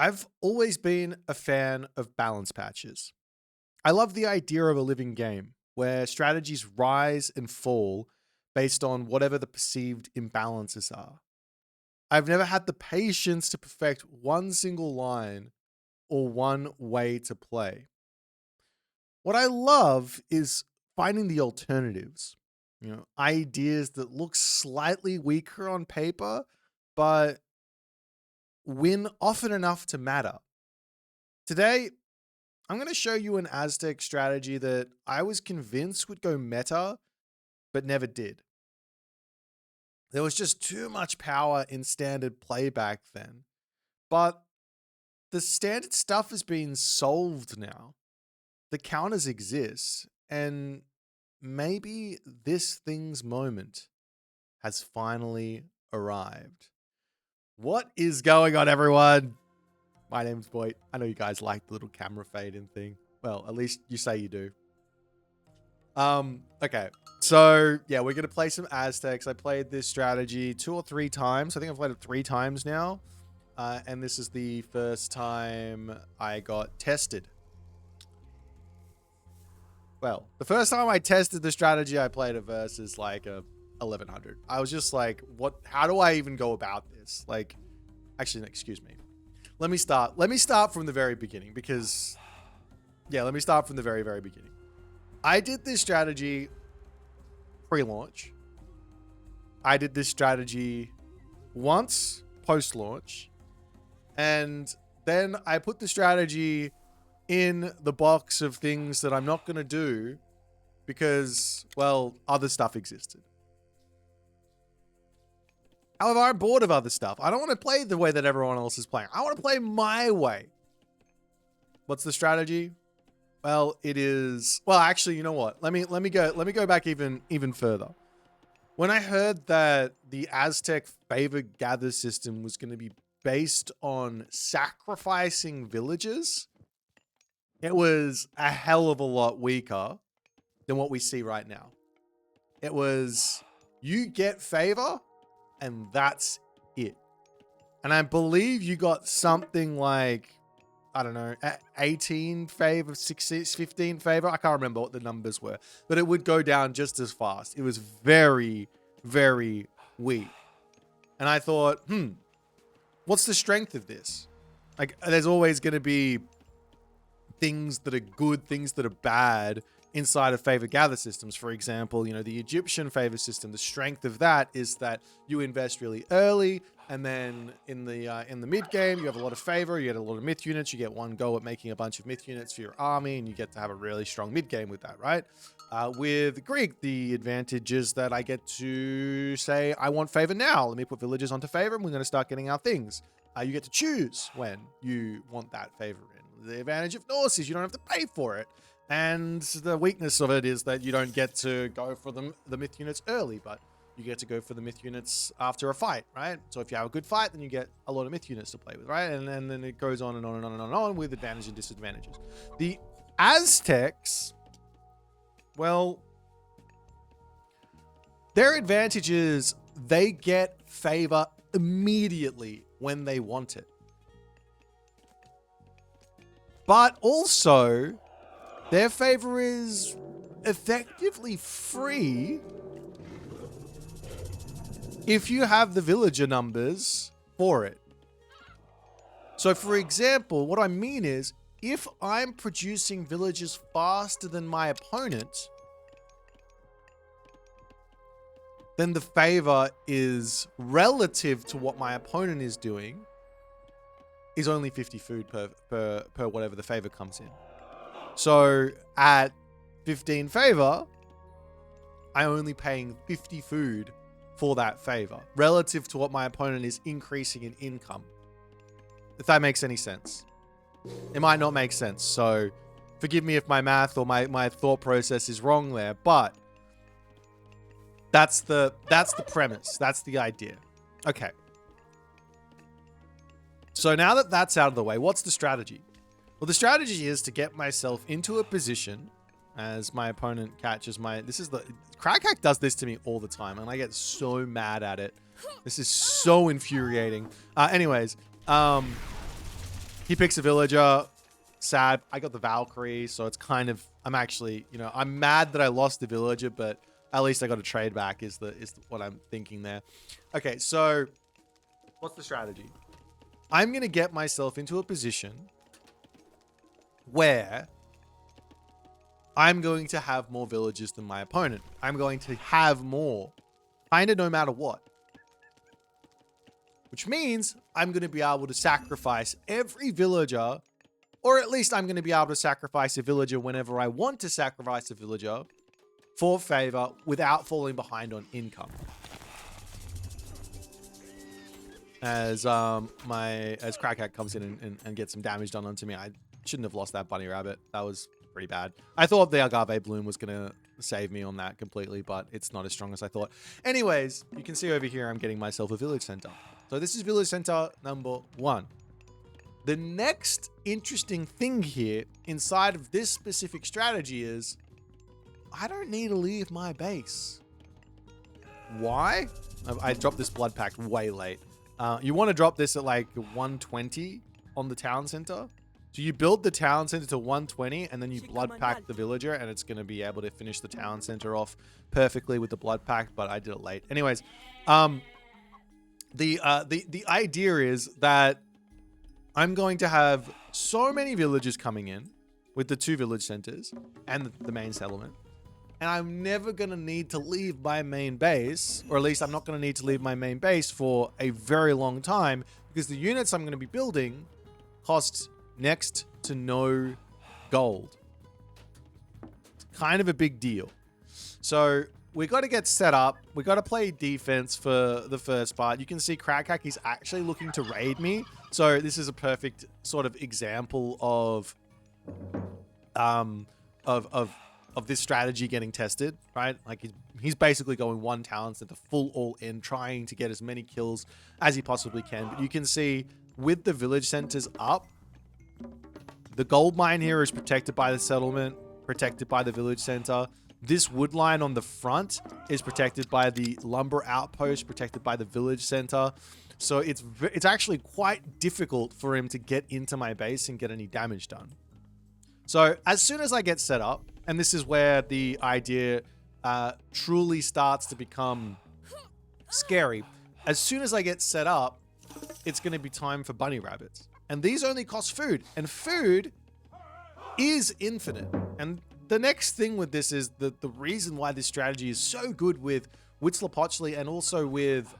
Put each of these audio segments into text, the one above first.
I've always been a fan of balance patches. I love the idea of a living game where strategies rise and fall based on whatever the perceived imbalances are. I've never had the patience to perfect one single line or one way to play. What I love is finding the alternatives, ideas that look slightly weaker on paper, but win often enough to matter. Today, I'm going to show you an Aztec strategy that I was convinced would go meta, but never did. There was just too much power in standard play back then. But the standard stuff has been solved now. The counters exist, and maybe this thing's moment has finally arrived. What is going on, everyone? My name's Boit. I know you guys like the little camera fade in thing. Well, at least you say you do. Okay. So, yeah, we're going to play some Aztecs. I played this strategy 2 or 3 times. I think I've played it 3 times now. And this is the first time I got tested. Well, the first time I tested the strategy, I played it versus like a 1100. I was just like, how do I even go about this? Like, actually, excuse me. Let me start from the very beginning because, yeah, let me start from the very, very beginning. I did this strategy pre-launch. I did this strategy once post-launch. And then I put the strategy in the box of things that I'm not going to do because, well, other stuff existed. However, I'm bored of other stuff. I don't want to play the way that everyone else is playing. I want to play my way. What's the strategy? Well, it is. Well, actually, you know what? Let me go back even further. When I heard that the Aztec favor gather system was going to be based on sacrificing villagers, it was a hell of a lot weaker than what we see right now. It was you get favor, and that's it. And I believe you got something like, I don't know, 18 favor, 15 favor. I can't remember what the numbers were, but it would go down just as fast. It was very, very weak. And I thought, what's the strength of this? Like, there's always going to be things that are good, things that are bad inside of favor gather systems. For example, the Egyptian favor system, the strength of that is that you invest really early, and then in the mid game you have a lot of favor, you get a lot of myth units, you get one go at making a bunch of myth units for your army, and you get to have a really strong mid game with that, right? With Greek, the advantage is that I get to say, I want favor now. Let me put villagers onto favor, and we're going to start getting our things. You get to choose when you want that favor in. The advantage of Norse is you don't have to pay for it. And the weakness of it is that you don't get to go for the myth units early, but you get to go for the myth units after a fight, right? So if you have a good fight, then you get a lot of myth units to play with, right? And then it goes on and on and on and on with advantages and disadvantages. The Aztecs, well, their advantage is they get favor immediately when they want it. But also, their favor is effectively free if you have the villager numbers for it. So, for example, what I mean is, if I'm producing villagers faster than my opponent, then the favor is relative to what my opponent is doing, is only 50 food per whatever the favor comes in. So at 15 favor, I'm only paying 50 food for that favor relative to what my opponent is increasing in income. If that makes any sense. It might not make sense. So forgive me if my math or my thought process is wrong there, but that's the premise. That's the idea. Okay. So now that that's out of the way, what's the strategy? Well, the strategy is to get myself into a position as my opponent catches Crackhack does this to me all the time, and I get so mad at it. This is so infuriating. Anyways, He picks a villager. Sad. I got the Valkyrie, so it's kind of, I'm actually, you know, I'm mad that I lost the villager, but at least I got a trade back is what I'm thinking there. Okay, so what's the strategy? I'm going to get myself into a position where I'm going to have more villagers than my opponent. I'm going to have more, kind of no matter what. Which means I'm going to be able to sacrifice every villager, or at least I'm going to be able to sacrifice a villager whenever I want to sacrifice a villager for favor without falling behind on income. As Crackhack comes in and gets some damage done onto me, I shouldn't have lost that bunny rabbit. That was pretty bad. I thought the Agave Bloom was going to save me on that completely, but it's not as strong as I thought. Anyways, you can see over here I'm getting myself a village center. So this is village center number 1. The next interesting thing here inside of this specific strategy is I don't need to leave my base. Why? I dropped this blood pact way late. You want to drop this at like 120 on the town center. So you build the town center to 120 and then you blood pack the villager and it's going to be able to finish the town center off perfectly with the blood pact, but I did it late. Anyways, the idea is that I'm going to have so many villagers coming in with the 2 village centers and the main settlement. And I'm never going to need to leave my main base, or at least I'm not going to need to leave my main base for a very long time because the units I'm going to be building cost next to no gold. It's kind of a big deal. So we got to get set up. We got to play defense for the first part. You can see Crackhack is actually looking to raid me. So this is a perfect sort of example of this strategy getting tested, right? Like he's basically going one talent center full all in, trying to get as many kills as he possibly can. But you can see with the village centers up, the gold mine here is protected by the settlement, protected by the village center. This wood line on the front is protected by the lumber outpost, protected by the village center. So it's actually quite difficult for him to get into my base and get any damage done. So as soon as I get set up, and this is where the idea truly starts to become scary. As soon as I get set up, it's going to be time for bunny rabbits. And these only cost food. And food is infinite. And the next thing with this is the reason why this strategy is so good with Huitzilopochtli and also with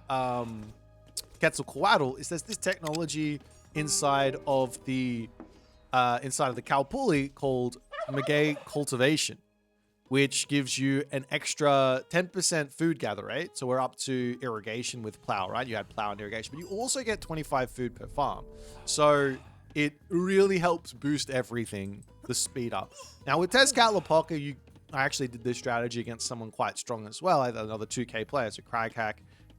Quetzalcoatl is there's this technology inside of the Kalpuli called Maguey cultivation, which gives you an extra 10% food gather rate. So we're up to irrigation with plow, right? You had plow and irrigation, but you also get 25 food per farm. So it really helps boost everything, the speed up. Now with Tezcatlipoca, I actually did this strategy against someone quite strong as well. I had another 2K player, so Crackhack,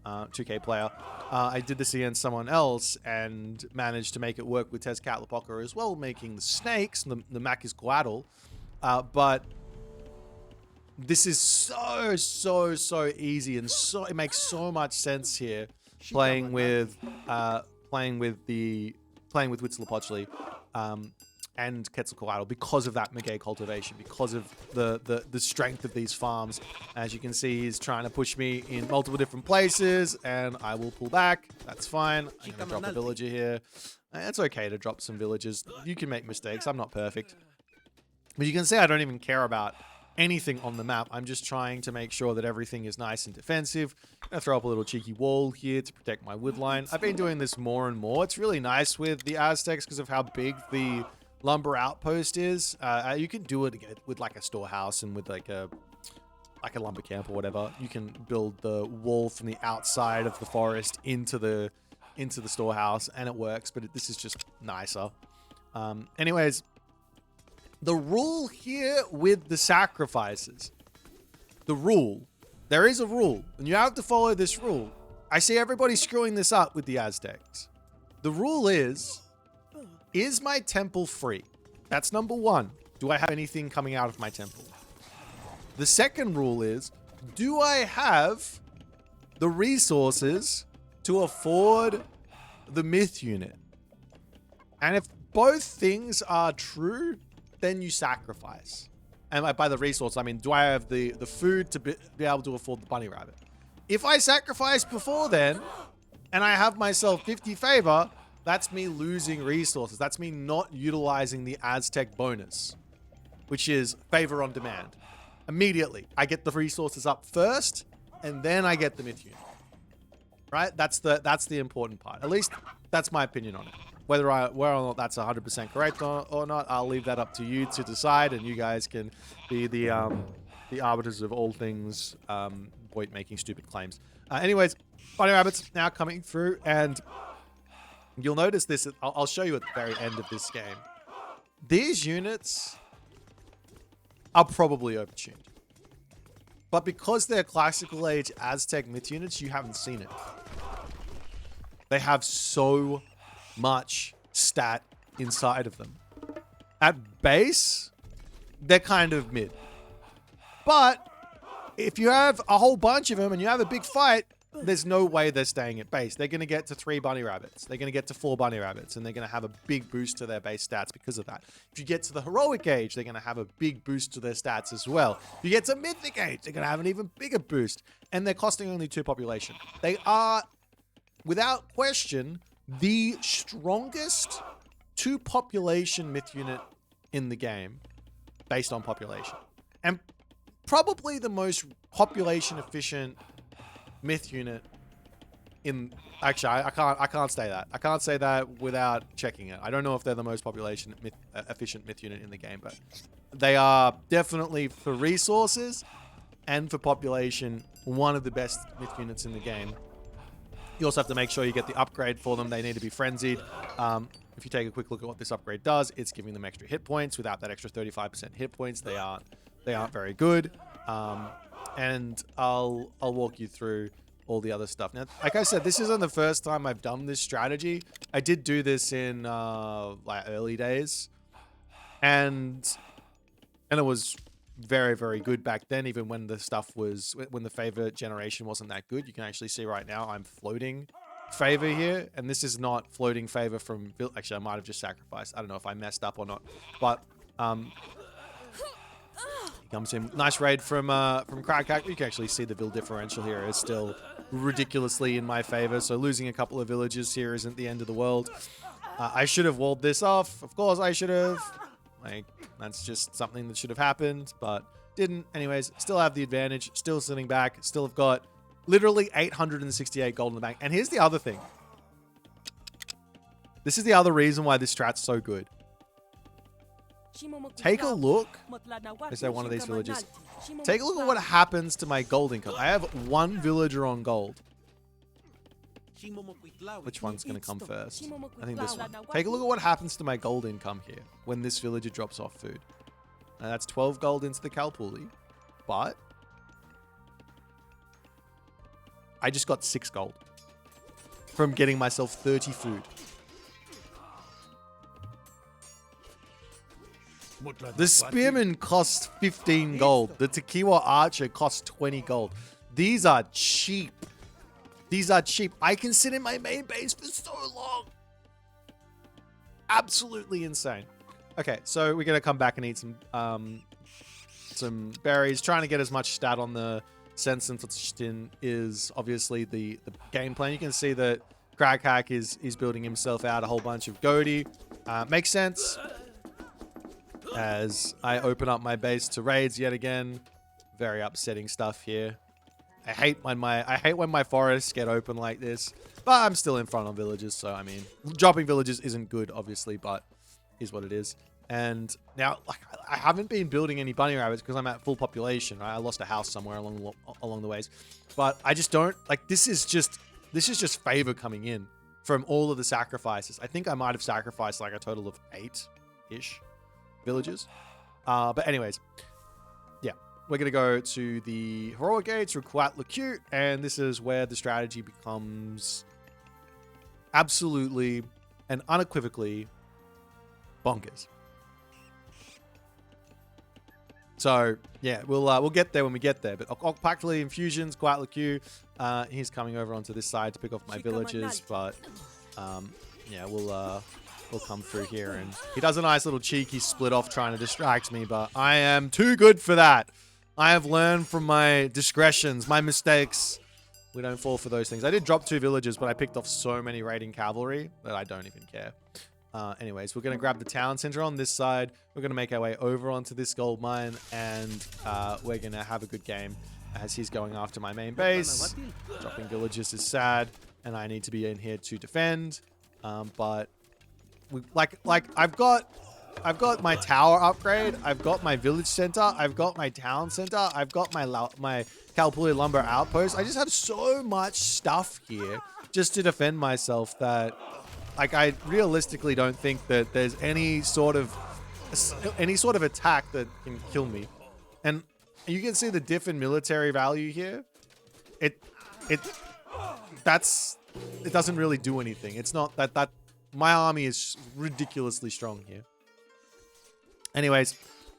2K player. I did this against someone else and managed to make it work with Tezcatlipoca as well, making the snakes, the Maquiscoatl. But this is so easy, and so it makes so much sense here playing with Huitzilopochtli and Quetzalcoatl because of that Maguey cultivation, because of the strength of these farms. As you can see, he's trying to push me in multiple different places, and I will pull back. That's fine. I'm gonna drop a villager here. It's okay to drop some villagers. You can make mistakes. I'm not perfect. But you can see I don't even care about anything on the map. I'm just trying to make sure that everything is nice and defensive. I'm gonna throw up a little cheeky wall here to protect my wood line. I've been doing this more and more. It's really nice with the Aztecs because of how big the lumber outpost is. You can do it with like a storehouse and with like a lumber camp or whatever. You can build the wall from the outside of the forest into the storehouse, and it works. But this is just nicer. Anyways, the rule here with the sacrifices, there is a rule, and you have to follow this rule. I see everybody screwing this up with the Aztecs. The rule is my temple free? That's number 1. Do I have anything coming out of my temple? The second rule is, do I have the resources to afford the myth unit? And if both things are true, then you sacrifice. And by the resource, I mean, do I have the food to be able to afford the bunny rabbit? If I sacrifice before then, and I have myself 50 favor, that's me losing resources. That's me not utilizing the Aztec bonus, which is favor on demand. Immediately, I get the resources up first, and then I get the myth unit. Right? That's the important part. At least that's my opinion on it. Whether or not that's 100% correct or not, I'll leave that up to you to decide, and you guys can be the arbiters of all things Boit making stupid claims. Anyways, bunny rabbits now coming through, and you'll notice this. I'll show you at the very end of this game. These units are probably overtuned. But because they're classical age Aztec myth units, you haven't seen it. They have so much stat inside of them. At base, they're kind of mid. But if you have a whole bunch of them and you have a big fight, there's no way they're staying at base. They're going to get to 3 bunny rabbits. They're going to get to 4 bunny rabbits, and they're going to have a big boost to their base stats because of that. If you get to the heroic age, they're going to have a big boost to their stats as well. If you get to mythic age, they're going to have an even bigger boost, and they're costing only 2 population. They are, without question, the strongest 2 population myth unit in the game based on population, and probably the most population efficient myth unit in... Actually, I can't say that. I can't say that without checking it. I don't know if they're the most population efficient myth unit in the game, but they are definitely, for resources and for population, one of the best myth units in the game. You also have to make sure you get the upgrade for them. They need to be frenzied. If you take a quick look at what this upgrade does, it's giving them extra hit points. Without that extra 35% hit points, they aren't very good. And I'll walk you through all the other stuff. Now, like I said, this isn't the first time I've done this strategy. I did do this in like early days, and it was very, very good back then. Even when the favor generation wasn't that good. You can actually see right now I'm floating favor here, and this is not floating favor from... Actually, I might have just sacrificed. I don't know if I messed up or not, but comes in. Nice raid from Craghack. You can actually see the build differential here is still ridiculously in my favor. So losing a couple of villages here isn't the end of the world. I should have walled this off. Of course I should have. Like, that's just something that should have happened, but didn't. Anyways, still have the advantage. Still sitting back. Still have got literally 868 gold in the bank. And here's the other thing. This is the other reason why this strat's so good. Take a look. Is there one of these villages? Take a look at what happens to my gold income. I have 1 villager on gold. Which one's going to come first? I think this one. Take a look at what happens to my gold income here when this villager drops off food. Now that's 12 gold into the Kalpuli, but I just got 6 gold from getting myself 30 food. The Spearman costs 15 gold. The Tequila Archer costs 20 gold. These are cheap. These are cheap. I can sit in my main base for so long. Absolutely insane. Okay, so we're going to come back and eat some berries. Trying to get as much stat on the Sensenflin is obviously the game plan. You can see that Craghack is building himself out a whole bunch of Goaty. Makes sense. As I open up my base to raids yet again. Very upsetting stuff here. I hate when my forests get open like this. But I'm still in front of villages, so I mean, dropping villages isn't good, obviously, but is what it is. And now, like, I haven't been building any bunny rabbits because I'm at full population. Right? I lost a house somewhere along the ways, but I just don't like. This is just favor coming in from all of the sacrifices. I think I might have sacrificed like a total of 8-ish villages. But anyways, yeah, we're going to go to the heroic gate through Coatlicute, and this is where the strategy becomes absolutely and unequivocally bonkers. So yeah, we'll get there when we get there. But Pactfully Infusions, Coatlicute, he's coming over onto this side to pick off my villages. But yeah, we'll will come through here. And he does a nice little cheeky split off trying to distract me, but I am too good for that. I have learned from my discretions, my mistakes. We don't fall for those things. I did drop 2 villages, but I picked off so many raiding cavalry that I don't even care. Anyways, we're going to grab the town center on this side. We're going to make our way over onto this gold mine, and we're going to have a good game as he's going after my main base. Dropping villages is sad, and I need to be in here to defend. But we, I've got my tower upgrade. I've got my village center. I've got my town center. I've got my Kalpuli lumber outpost. I just have so much stuff here just to defend myself that, like, I realistically don't think that there's any sort of attack that can kill me. And you can see the diff in military value here. It doesn't really do anything. It's not that my army is ridiculously strong here. Anyways,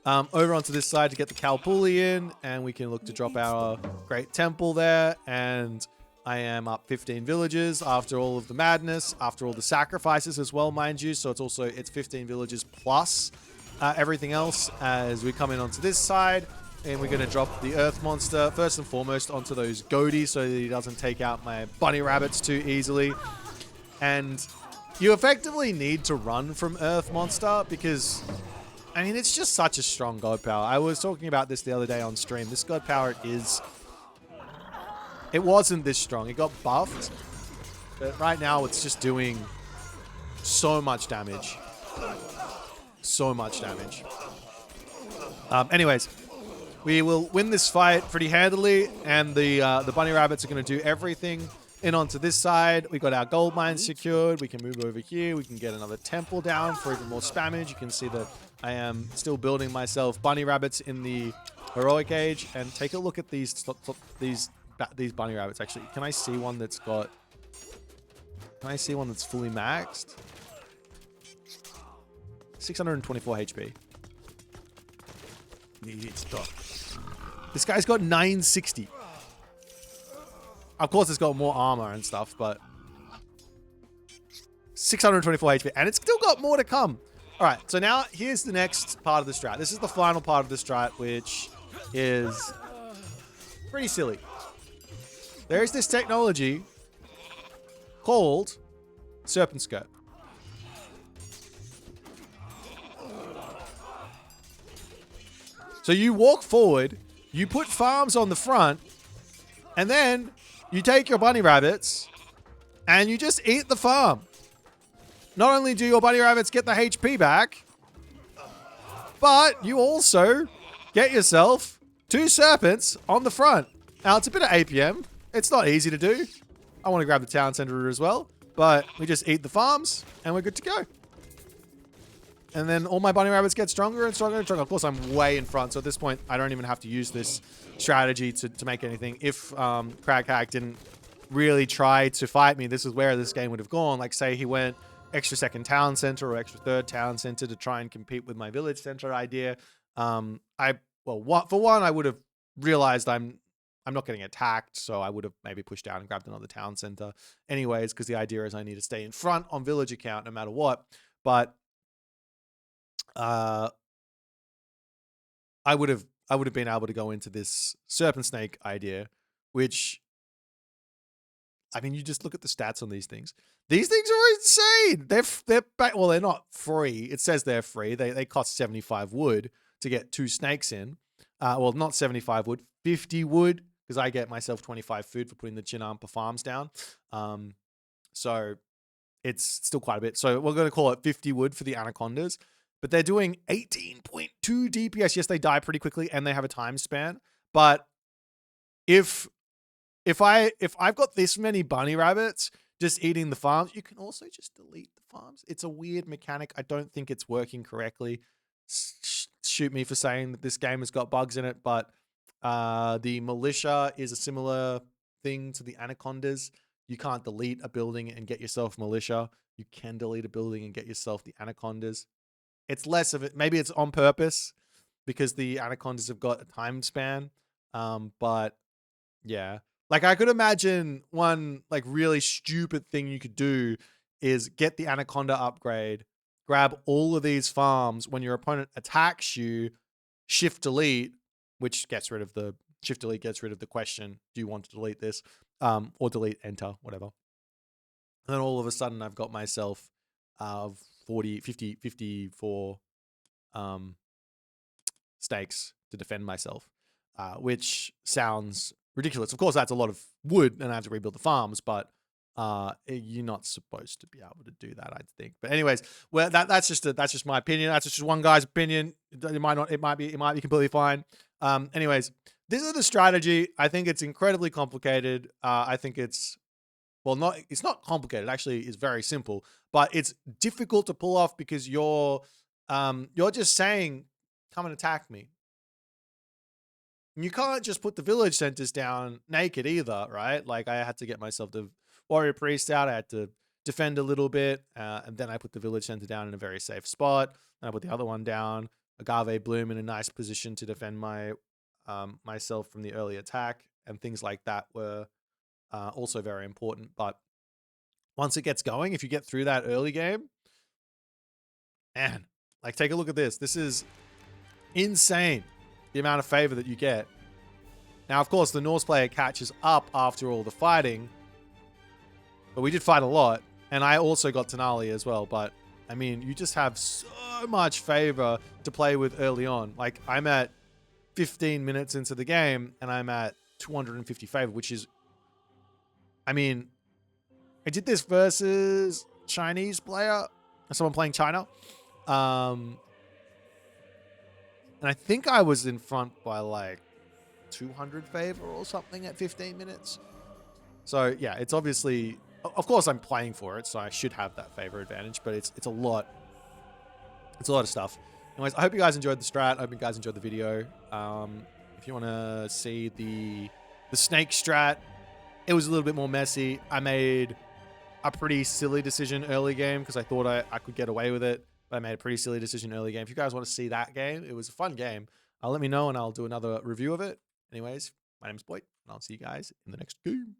over onto this side to get the Kalpuli in, and we can look to drop our great temple there. And I am up 15 villages after all of the madness, after all the sacrifices as well, mind you. So it's 15 villages plus everything else as we come in onto this side. And we're going to drop the earth monster first and foremost onto those goatees so that he doesn't take out my bunny rabbits too easily. And you effectively need to run from earth monster because, I mean, it's just such a strong god power. I was talking about this the other day on stream. This god power it wasn't this strong. It got buffed, but right now it's just doing so much damage. So much damage. Anyways, we will win this fight pretty handily, and the bunny rabbits are going to do everything. In onto this side, we got our gold mine secured. We can move over here. We can get another temple down for even more spammage. You can see that I am still building myself bunny rabbits in the heroic age. And take a look at these bunny rabbits. Actually, can I see one that's got? Can I see one that's fully maxed? 624 HP. This guy's got 960. Of course, it's got more armor and stuff, but 624 HP, and it's still got more to come. All right, so now here's the next part of the strat. This is the final part of the strat, which is pretty silly. There's this technology called Serpent Skirt. So you walk forward, you put farms on the front, and then you take your bunny rabbits and you just eat the farm. Not only do your bunny rabbits get the HP back, but you also get yourself 2 serpents on the front. Now, it's a bit of APM. It's not easy to do. I want to grab the town center as well, but we just eat the farms and we're good to go. And then all my bunny rabbits get stronger and stronger and stronger. Of course, I'm way in front, so at this point, I don't even have to use this strategy to make anything. If Craghack didn't really try to fight me, this is where this game would have gone. Like, say he went extra second town center or extra third town center to try and compete with my village center idea. For one, I would have realized I'm not getting attacked, so I would have maybe pushed down and grabbed another town center anyways, because the idea is I need to stay in front on village account no matter what. But I would have been able to go into this serpent snake idea, which, I mean, you just look at the stats on these things. These things are insane. They're not free. It says they're free. They cost 75 wood to get 2 snakes in. Not 75 wood, 50 wood, because I get myself 25 food for putting the Chinampa farms down. So it's still quite a bit. So we're going to call it 50 wood for the anacondas. But they're doing 18.2 DPS. Yes, they die pretty quickly and they have a time span. But if I've got this many bunny rabbits just eating the farms, you can also just delete the farms. It's a weird mechanic. I don't think it's working correctly. Shoot me for saying that this game has got bugs in it, but the militia is a similar thing to the anacondas. You can't delete a building and get yourself militia. You can delete a building and get yourself the anacondas. It's less of it. Maybe it's on purpose because the anacondas have got a time span. But yeah, like I could imagine one like really stupid thing you could do is get the anaconda upgrade, grab all of these farms. When your opponent attacks you, shift delete, which gets rid of the shift delete gets rid of the question, do you want to delete this? Or delete enter, whatever. And then all of a sudden I've got myself 40, 50, 54 stakes to defend myself, which sounds ridiculous. Of course, that's a lot of wood and I have to rebuild the farms, but you're not supposed to be able to do that, I think. But anyways, well, that's just my opinion. That's just one guy's opinion. It might be completely fine. Anyways, this is the strategy. I think it's incredibly complicated. I think it's not complicated. Actually, it's very simple, but it's difficult to pull off because you're just saying, come and attack me. And you can't just put the village centers down naked either, right? Like I had to get myself the warrior priest out. I had to defend a little bit, and then I put the village center down in a very safe spot. And I put the other one down, agave bloom, in a nice position to defend my myself from the early attack, and things like that were also very important. But once it gets going, if you get through that early game, man, like take a look at this. This is insane, the amount of favor that you get. Now, of course, the Norse player catches up after all the fighting, but we did fight a lot, and I also got Tenali as well. But I mean, you just have so much favor to play with early on. Like I'm at 15 minutes into the game, and I'm at 250 favor, which is, I mean, I did this versus Chinese player, someone playing China. And I think I was in front by like 200 favor or something at 15 minutes. So yeah, it's obviously, of course I'm playing for it, so I should have that favor advantage, but it's a lot. It's a lot of stuff. Anyways, I hope you guys enjoyed the strat. I hope you guys enjoyed the video. If you want to see the snake strat, it was a little bit more messy. I made a pretty silly decision early game because I thought I could get away with it. But I made a pretty silly decision early game. If you guys want to see that game, it was a fun game. Let me know and I'll do another review of it. Anyways, my name's Boit, and I'll see you guys in the next game.